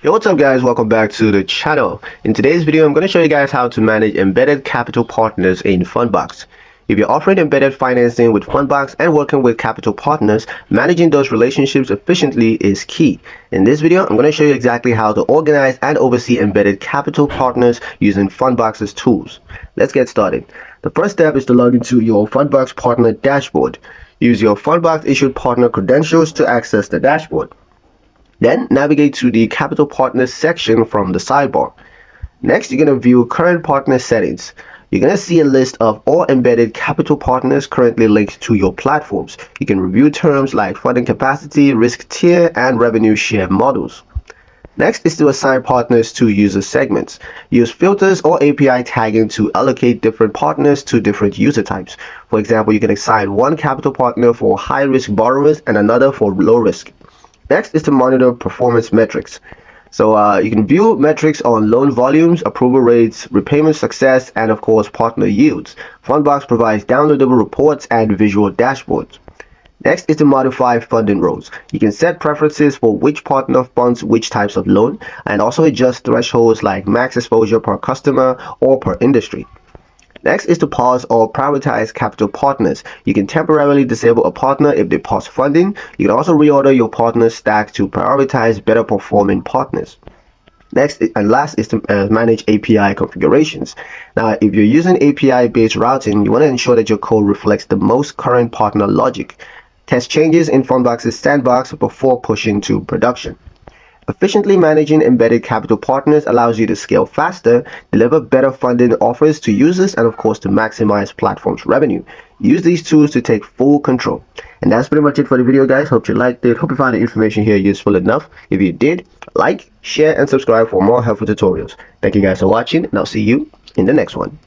Yo, what's up guys, welcome back to the channel. In today's video I'm going to show you guys how to manage embedded capital partners in Fundbox. If you're offering embedded financing with Fundbox and working with capital partners, managing those relationships efficiently is key. In this video I'm going to show you exactly how to organize and oversee embedded capital partners using Fundbox's tools. Let's get started. The first step is to log into your Fundbox partner dashboard. Use your Fundbox issued partner credentials to access the dashboard. Then navigate to the Capital Partners section from the sidebar. Next, you're going to view Current Partner Settings. You're going to see a list of all embedded capital partners currently linked to your platforms. You can review terms like funding capacity, risk tier, and revenue share models. Next is to assign partners to user segments. Use filters or API tagging to allocate different partners to different user types. For example, you can assign one capital partner for high-risk borrowers and another for low-risk. Next is to monitor performance metrics. So you can view metrics on loan volumes, approval rates, repayment success, and of course partner yields. Fundbox provides downloadable reports and visual dashboards. Next is to modify funding roles. You can set preferences for which partner funds which types of loan, and also adjust thresholds like max exposure per customer or per industry. Next is to pause or prioritize capital partners. You can temporarily disable a partner if they pause funding. You can also reorder your partner stack to prioritize better performing partners. Next and last is to manage API configurations. Now, if you're using API-based routing, you want to ensure that your code reflects the most current partner logic. Test changes in Fundbox's sandbox before pushing to production. Efficiently managing embedded capital partners allows you to scale faster, deliver better funding offers to users, and of course to maximize platform's revenue. Use these tools to take full control. And that's pretty much it for the video, guys. Hope you liked it. Hope you found the information here useful enough. If you did, like, share, and subscribe for more helpful tutorials. Thank you guys for watching, and I'll see you in the next one.